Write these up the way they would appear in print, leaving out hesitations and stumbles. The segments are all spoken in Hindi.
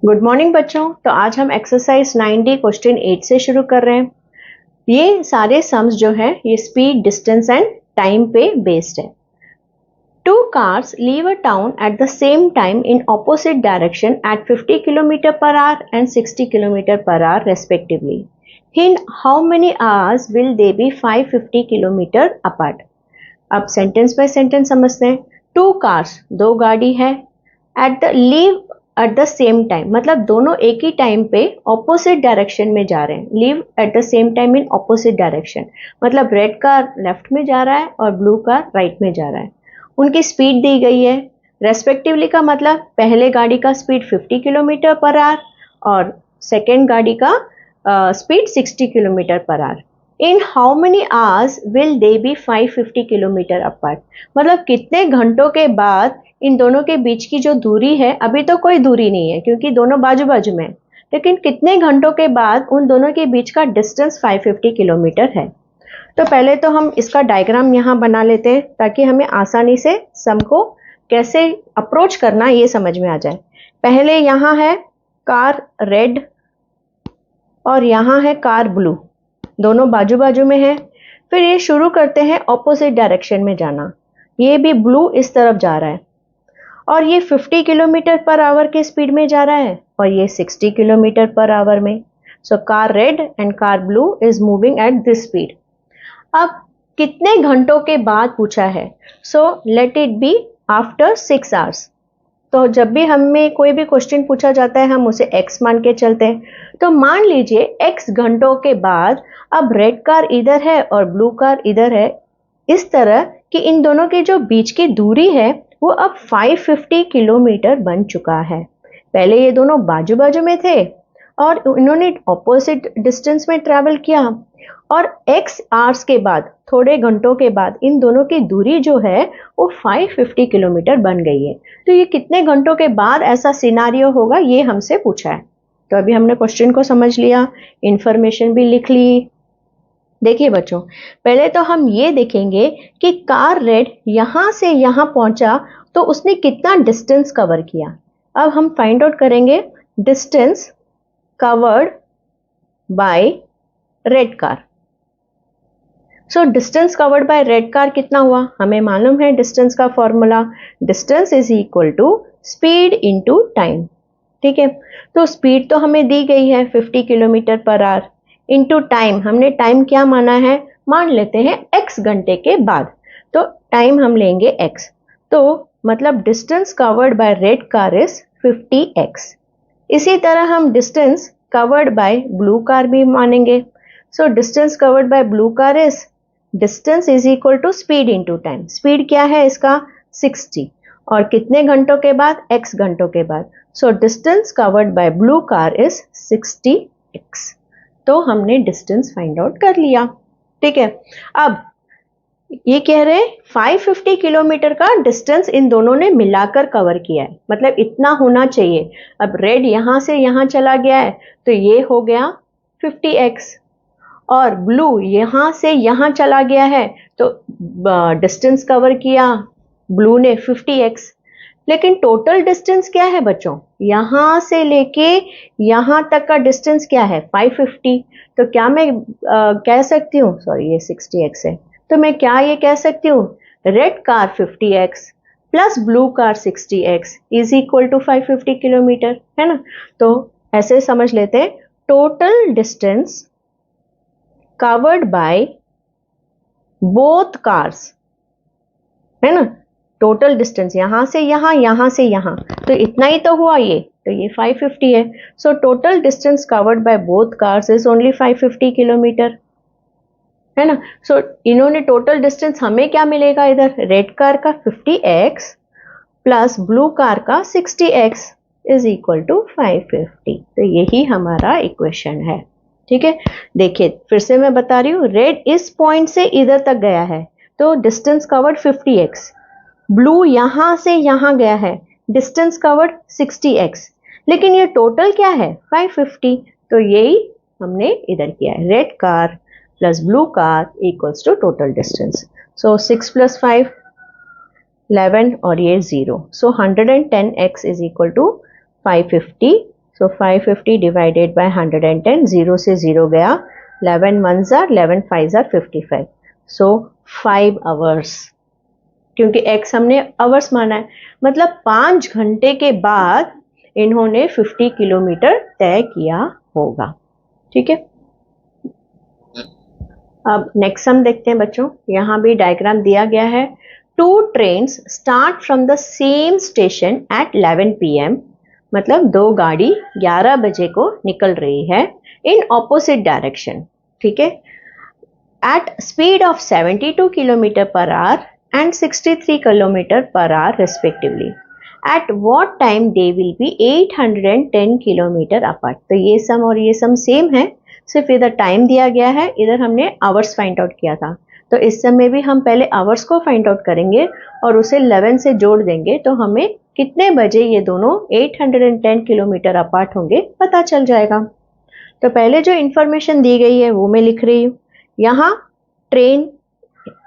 गुड मॉर्निंग बच्चों। तो आज हम एक्सरसाइज 9D क्वेश्चन 8 से शुरू कर रहे हैं। ये सारे सम्स जो है ये स्पीड, डिस्टेंस एंड टाइम पे बेस्ड है। Two cars leave a town at the same time in opposite direction at 50 km per hour and 60 km per hour respectively. In how many hours will they be 550 km apart? अब सेंटेंस बाय सेंटेंस समझते हैं। टू कार्स, दो गाड़ी है, एट द सेम टाइम मतलब दोनों एक ही टाइम पे ऑपोजिट डायरेक्शन में जा रहे हैं। Leave at the same time in opposite direction मतलब रेड कार लेफ्ट में जा रहा है और ब्लू कार राइट में जा रहा है। उनकी स्पीड दी गई है रेस्पेक्टिवली का मतलब पहले गाड़ी का स्पीड 50 किलोमीटर पर आवर और सेकेंड गाड़ी का speed 60 kilometre per our. In how many hours will they B 550 kilometre apart मतलब कितने घंटों के बाद इन दोनों के बीच की जो दूरी है, अभी तो कोई दूरी नहीं है क्योंकि दोनों बाजू बाजू में, लेकिन कितने घंटों के बाद उन दोनों के बीच का डिस्टेंस 550 किलोमीटर है। तो पहले तो हम इसका डायग्राम यहाँ बना लेते हैं ताकि हमें आसानी से सम को कैसे अप्रोच करना ये समझ में आ जाए। पहले यहाँ है कार रेड और यहाँ है कार ब्लू, दोनों बाजू बाजू में है। फिर ये शुरू करते हैं ऑपोजिट डायरेक्शन में जाना। ये भी ब्लू इस तरफ जा रहा है और ये 50 किलोमीटर पर आवर के स्पीड में जा रहा है और ये 60 किलोमीटर पर आवर में। So car red and car blue is moving at this speed. अब कितने घंटों के बाद पूछा है, so let it be after 6 hours. तो जब भी हमें कोई भी क्वेश्चन पूछा जाता है हम उसे x मान के चलते हैं। तो मान लीजिए x घंटों के बाद अब रेड कार इधर है और ब्लू कार इधर है, इस तरह कि इन दोनों के जो बीच की दूरी है वो अब 550 किलोमीटर बन चुका है। पहले ये दोनों बाजू बाजू में थे और इन्होंने ऑपोजिट डिस्टेंस में ट्रैवल किया और x आवर्स के बाद, थोड़े घंटों के बाद इन दोनों की दूरी जो है वो 550 किलोमीटर बन गई है। तो ये कितने घंटों के बाद ऐसा सिनारियो होगा ये हमसे पूछा है। तो अभी हमने क्वेश्चन को समझ लिया, इंफॉर्मेशन भी लिख ली। देखिए बच्चों, पहले तो हम ये देखेंगे कि कार रेड यहां से यहां पहुंचा तो उसने कितना डिस्टेंस कवर किया। अब हम फाइंड आउट करेंगे distance covered by red car. So distance covered by red car कितना हुआ, हमें मालूम है डिस्टेंस का formula, distance is equal to speed into time. ठीक है, तो स्पीड तो हमें दी गई है 50 kilometre per our into time. हमने टाइम क्या माना है, मान लेते हैं x घंटे के बाद, तो टाइम हम लेंगे x। तो मतलब distance covered by red car is 50x। इसी तरह हम distance covered by blue car भी मानेंगे। So distance covered by blue car is distance is equal to speed into time. Speed क्या है इसका 60 और कितने घंटों के बाद, x घंटों के बाद। सो distance covered by blue car is 60x। तो हमने डिस्टेंस फाइंड आउट कर लिया। ठीक है, अब ये कह रहे हैं 550 किलोमीटर का डिस्टेंस इन दोनों ने मिलाकर कवर किया है, मतलब इतना होना चाहिए। अब रेड यहां से यहां चला गया है तो ये हो गया 50x और ब्लू यहां से यहां चला गया है तो डिस्टेंस कवर किया ब्लू ने 50x। लेकिन टोटल डिस्टेंस क्या है बच्चों, यहां से लेके यहां तक का डिस्टेंस क्या है 550। तो क्या मैं कह सकती हूँ, सॉरी ये 60x है, तो मैं क्या ये कह सकती हूँ red car 50x plus blue car 60x is equal to 550 kilometre, है ना। तो ऐसे समझ लेते हैं total distance covered by both cars, है ना। टोटल डिस्टेंस यहां से यहां, यहां से यहां, तो इतना ही तो हुआ ये, तो ये 550 है। So total distance covered by both cars is only 550 kilometre, है ना। सो इन्होंने टोटल डिस्टेंस, हमें क्या मिलेगा इधर, रेड कार का 50x प्लस ब्लू कार का 60x इज इक्वल टू 550। तो यही हमारा इक्वेशन है। ठीक है, देखिए फिर से मैं बता रही हूँ, रेड इस पॉइंट से इधर तक गया है तो डिस्टेंस कवर्ड 50x, ब्लू यहां से यहां गया है डिस्टेंस कवर्ड 60x, लेकिन ये टोटल क्या है 550। तो यही हमने इधर किया है, red car plus blue car equals to total distance. So 6 + 5 11 और ये 0, so 110x is equal to 550 so 550 divided by 110, 0 से 0 गया, 11 1s are 11 5s are 55, so 5 hours, क्योंकि x हमने आवर्स माना है, मतलब 5 घंटे के बाद इन्होंने 50 किलोमीटर तय किया होगा। ठीक है, अब नेक्स्ट सम देखते हैं बच्चों। यहां भी डायग्राम दिया गया है। 2 trains start from the same station at 11 PM, मतलब 2 गाड़ी 11 बजे को निकल रही है इन ऑपोजिट डायरेक्शन। ठीक है, at speed of 72 kilometre per hour and 63 kilometre per hour respectively. At what time they will be 810 kilometre apart. तो ये सम और ये सम सेम है, सिर्फ इधर टाइम दिया गया है, इधर हमने आवर्स फाइंड आउट किया था। तो इस सम में भी हम पहले आवर्स को फाइंड आउट करेंगे और उसे 11 से जोड़ देंगे, तो हमें कितने बजे ये दोनों 810 किलोमीटर अपार्ट होंगे पता चल जाएगा। तो पहले जो इंफॉर्मेशन दी गई है वो मैं लिख रही हूँ। यहाँ ट्रेन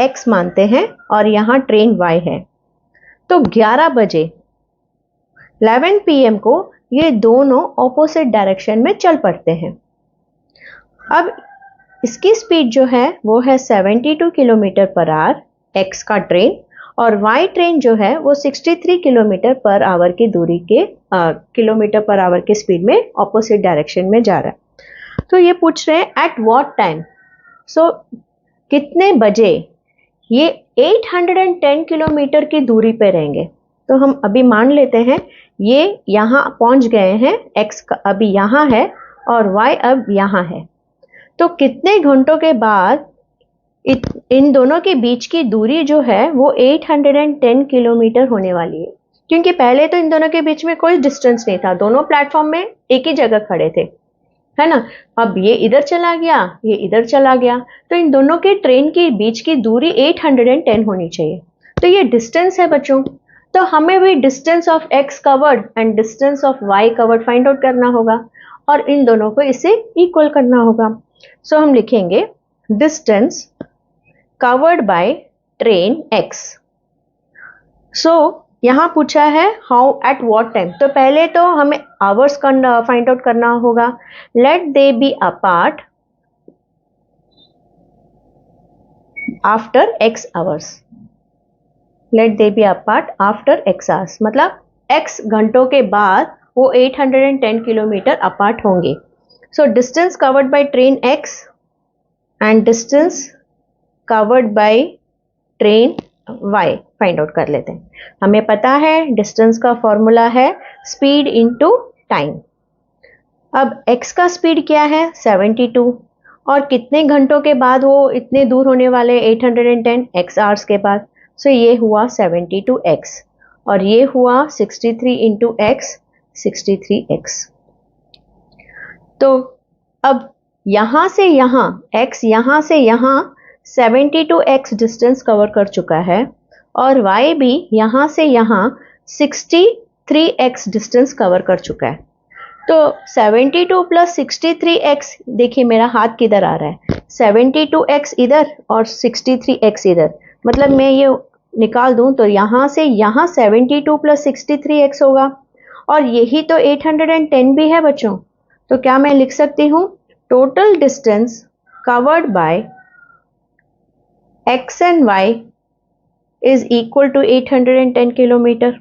X मानते हैं और यहाँ ट्रेन Y है। तो 11 बजे 11 PM को ये दोनों ऑपोजिट डायरेक्शन में चल पड़ते हैं। अब इसकी स्पीड जो है वो है 72 किलोमीटर पर आवर X का ट्रेन, और Y ट्रेन जो है वो 63 किलोमीटर पर आवर की दूरी के किलोमीटर पर आवर के स्पीड में ऑपोजिट डायरेक्शन में जा रहा है। तो ये पूछ रहे हैं एट व्हाट टाइम, सो कितने बजे ये 810 किलोमीटर की दूरी पे रहेंगे। तो हम अभी मान लेते हैं ये यहाँ पहुंच गए हैं, X अभी यहाँ है और Y अब यहाँ है। तो कितने घंटों के बाद इन दोनों के बीच की दूरी जो है वो 810 किलोमीटर होने वाली है, क्योंकि पहले तो इन दोनों के बीच में कोई डिस्टेंस नहीं था, दोनों प्लेटफॉर्म में एक ही जगह खड़े थे, है ना। अब ये इधर चला गया, ये इधर चला गया, तो इन दोनों के ट्रेन के बीच की दूरी 810 होनी चाहिए। तो ये डिस्टेंस है बच्चों, तो हमें भी distance of x covered and distance of y covered find out करना होगा और इन दोनों को इससे इक्वल करना होगा। सो हम लिखेंगे distance covered by train x। सो यहां पूछा है हाउ एट व्हाट टाइम, तो पहले तो हमें आवर्स फाइंड आउट करना होगा। Let they be apart after x hours, let they be apart after x hours, मतलब x घंटों के बाद वो 810 किलोमीटर अपार्ट होंगे। सो distance covered by train x and distance covered by train y find out कर लेते हैं। हमें पता है डिस्टेंस का फॉर्मूला है स्पीड इनटू टाइम। अब x का स्पीड क्या है 72, और कितने घंटों के बाद वो इतने दूर होने वाले 810 x आवर्स के बाद। सो ये हुआ 72x और ये हुआ 63 इंटू x 63x। तो अब यहां से यहां x यहां से यहां 72x डिस्टेंस कवर कर चुका है और y भी यहां से यहां 63x डिस्टेंस कवर कर चुका है। तो 72 प्लस 63x, देखिए मेरा हाथ किधर आ रहा है, 72x इधर और 63x इधर, मतलब मैं ये निकाल दूं तो यहां से यहां 72 प्लस 63x होगा और यही तो 810 भी है बच्चों। तो क्या मैं लिख सकती हूं total distance covered bye x and y is equal to 810 kilometre.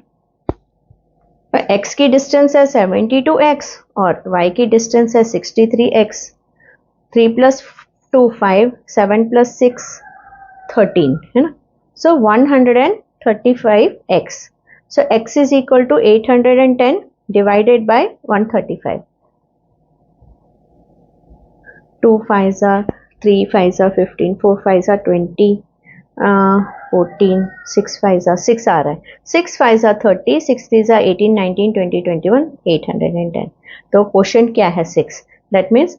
x की डिस्टेंस है 72x और y की डिस्टेंस है 63x। 3 प्लस 2 5, 7 प्लस 6 13, है ना। सो 135x। So x is equal to 810 divided by 135। 2 5s are 3 5s are 15, 4 5s are 20, 14, 6 5s are 6 आ रहा है, 6 5s are 30, 6 3s are 18, 19, 20, 21, 810। तो क्वेश्चन क्या है 6, दैट मीन्स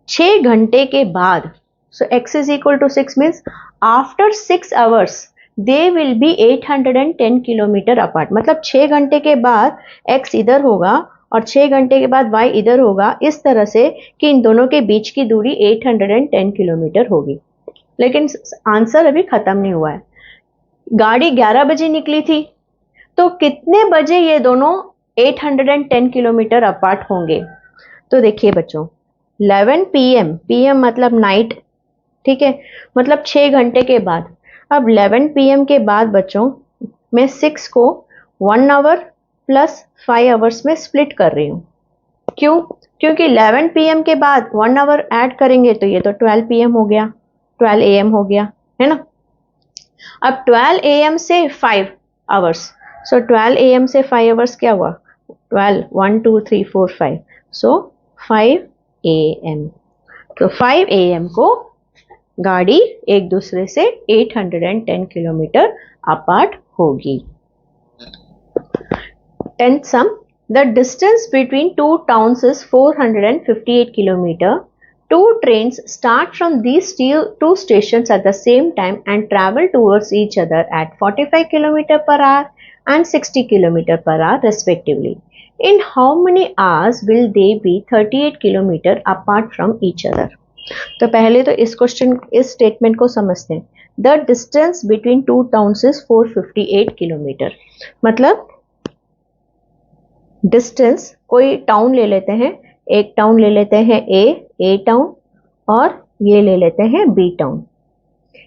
6 घंटे के बाद। सो x is equal to 6 means after 6 hours they will be 810 kilometre apart, मतलब 6 घंटे के बाद x इधर होगा और 6 घंटे के बाद y इधर होगा, इस तरह से कि इन दोनों के बीच की दूरी 810 किलोमीटर होगी। लेकिन आंसर अभी खत्म नहीं हुआ है। गाड़ी 11 बजे निकली थी, तो कितने बजे ये दोनों 810 किलोमीटर अपार्ट होंगे। तो देखिए बच्चों, 11 PM, PM मतलब नाइट, ठीक है, मतलब 6 घंटे के बाद। अब 11 PM के बाद बच्चों मैं 6 को 1 आवर प्लस 5 आवर्स में स्प्लिट कर रही हूँ। क्यों? क्योंकि 11 PM के बाद 1 आवर ऐड करेंगे तो ये तो 12 PM हो गया, 12 AM हो गया, है ना। अब 12 AM से 5 आवर्स, सो 12 AM से 5 आवर्स क्या हुआ, 12, 1 2 3 4 5, सो 5 AM। तो 5 AM को गाड़ी एक दूसरे से 810 किलोमीटर अपार्ट होगी। 10th sum, the distance between two towns is 458 kilometer. Two trains start from these two stations at the same time and travel towards each other at 45 km per hour and 60 km per hour respectively. In how many hours will they be 38 km apart from each other? तो पहले तो इस क्वेश्चन, इस स्टेटमेंट को समझते हैं। The distance between two towns is 458 kilometre. मतलब डिस्टेंस, कोई टाउन ले लेते हैं, एक टाउन ले लेते हैं ए टाउन, और ये ले लेते हैं बी टाउन।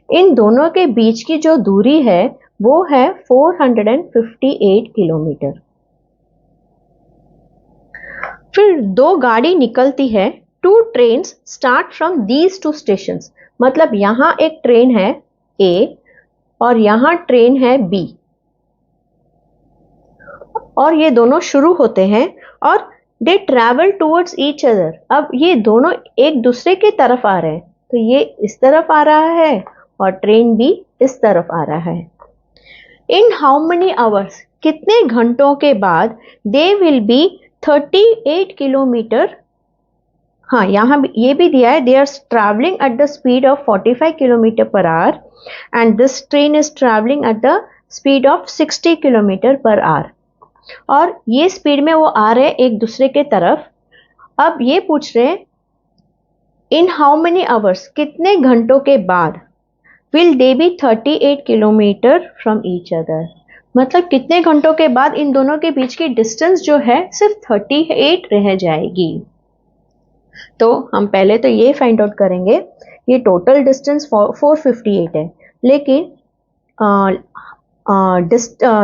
इन दोनों के बीच की जो दूरी है वो है 458 किलोमीटर। फिर दो गाड़ी निकलती है, two trains start from these two stations, मतलब यहां एक ट्रेन है ए और यहां ट्रेन है बी, और ये दोनों शुरू होते हैं और दे ट्रैवल टूवर्ड्स ईच अदर। अब ये दोनों एक दूसरे की तरफ आ रहे हैं, तो ये इस तरफ आ रहा है और ट्रेन भी इस तरफ आ रहा है। इन हाउ मेनी आवर्स, कितने घंटों के बाद दे विल बी 38 किलोमीटर। हाँ, यहाँ ये भी दिया है, they are travelling at the speed of 45 kilometre per hour and this train is travelling at the speed of 60 kilometre per hour, और ये स्पीड में वो आ रहे हैं एक दूसरे के तरफ। अब ये पूछ रहे हैं इन हाउ मेनी आवर्स, कितने घंटों के बाद will they B 38 kilometre from each other, मतलब कितने घंटों के बाद इन दोनों के बीच की डिस्टेंस जो है सिर्फ 38 रह जाएगी। तो हम पहले तो ये फाइंड आउट करेंगे, ये टोटल डिस्टेंस 458 है, लेकिन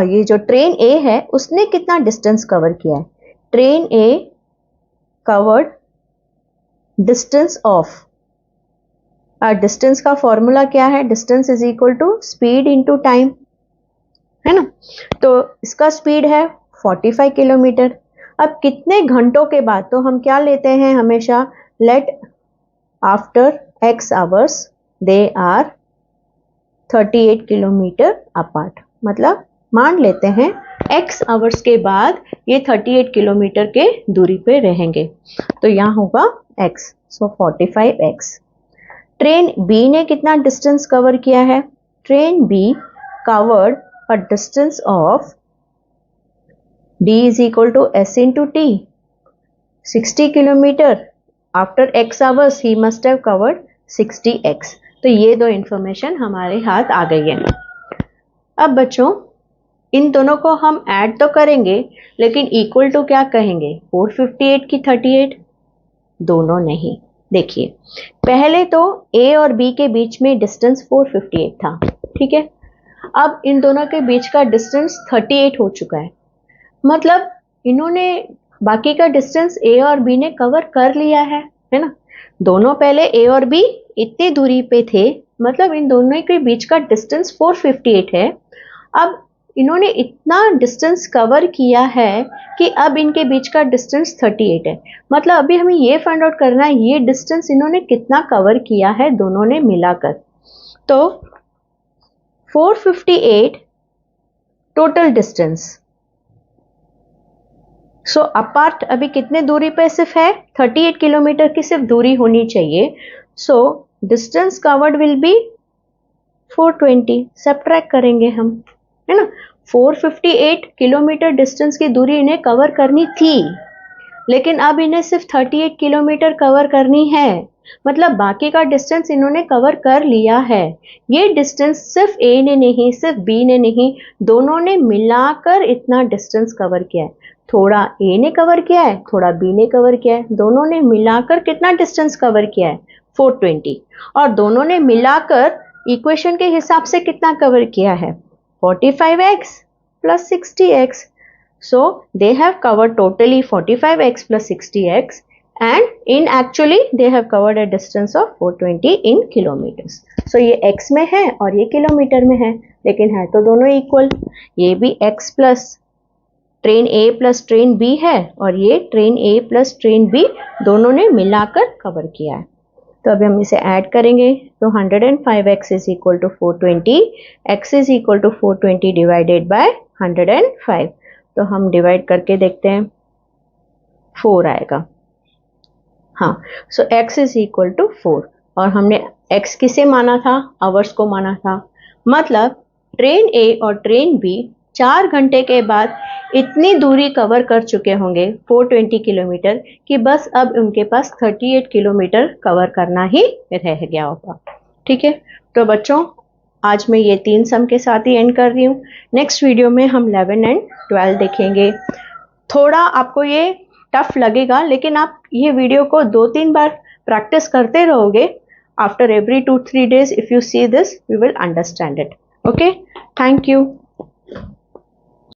ये जो ट्रेन ए है उसने कितना डिस्टेंस कवर किया है। Train A covered distance of, distance का फॉर्मूला क्या है, distance is equal to speed into time, है ना। तो इसका स्पीड है 45 किलोमीटर। अब कितने घंटों के बाद, तो हम क्या लेते हैं हमेशा, let after x hours they are 38 kilometre apart, मतलब मान लेते हैं x आवर्स के बाद ये 38 किलोमीटर के दूरी पे रहेंगे, तो यहाँ होगा x, सो 45x। ट्रेन B ने कितना डिस्टेंस कवर किया है, train B covered a distance of D is equal to S into T, 60 kilometre. After x hours he must have covered 60x। तो ये दो इंफॉर्मेशन हमारे हाथ आ गई है। अब बच्चों इन दोनों को हम ऐड तो करेंगे, लेकिन इक्वल टू क्या कहेंगे, 458 की 38, दोनों नहीं। देखिए पहले तो A और B के बीच में डिस्टेंस 458 था, ठीक है। अब इन दोनों के बीच का डिस्टेंस 38 हो चुका है, मतलब इन्होंने बाकी का डिस्टेंस A और B ने कवर कर लिया है ना। दोनों पहले A और B इतनी दूरी पे थे, मतलब इन दोनों के बीच का डिस्टेंस 458 है। अब इन्होंने इतना डिस्टेंस कवर किया है कि अब इनके बीच का डिस्टेंस 38 है, मतलब अभी हमें ये फाइंड आउट करना है ये डिस्टेंस इन्होंने कितना कवर किया है दोनों ने मिलाकर। तो 458 टोटल डिस्टेंस, सो अपार्ट अभी कितने दूरी पे सिर्फ है, 38 किलोमीटर की सिर्फ दूरी होनी चाहिए। सो distance covered will be 420, subtract करेंगे हम, है ना। 458 किलोमीटर डिस्टेंस की दूरी इन्हें कवर करनी थी, लेकिन अब इन्हें सिर्फ 38 किलोमीटर कवर करनी है, मतलब बाकी का डिस्टेंस इन्होंने कवर कर लिया है। ये डिस्टेंस सिर्फ ए ने नहीं, सिर्फ बी ने नहीं, दोनों ने मिलाकर इतना डिस्टेंस कवर किया है। थोड़ा ए ने कवर किया है, थोड़ा बी ने कवर किया है, दोनों ने मिलाकर कितना डिस्टेंस कवर किया है 420, और दोनों ने मिलाकर इक्वेशन के हिसाब से कितना कवर किया है 45x plus 60x. So they have covered totally 45x plus 60x, and in actually they have covered a distance of 420 in kilometers. So ये x में है और ये किलोमीटर में है, लेकिन है तो दोनों इक्वल. ये भी x plus train A plus train B है, और ये train A plus train B दोनों ने मिलाकर कवर किया है. तो अभी हम इसे ऐड करेंगे तो 105x is equal to 420, x is equal to 420 divided by 105. तो हम डिवाइड करके देखते हैं, 4 आएगा. हाँ, सो x इज इक्वल टू 4, और हमने x किसे माना था, आवर्स को माना था. मतलब ट्रेन A और ट्रेन B 4 घंटे के बाद इतनी दूरी कवर कर चुके होंगे 420 किलोमीटर कि बस अब उनके पास 38 किलोमीटर कवर करना ही रह गया होगा. ठीक है, तो बच्चों आज मैं ये 3 सम के साथ ही एंड कर रही हूँ. नेक्स्ट वीडियो में हम 11 एंड 12 देखेंगे. थोड़ा आपको ये टफ लगेगा, लेकिन आप ये वीडियो को 2-3 बार प्रैक्टिस करते रहोगे. After every 2-3 days if you see this you will understand it. Okay, thank you.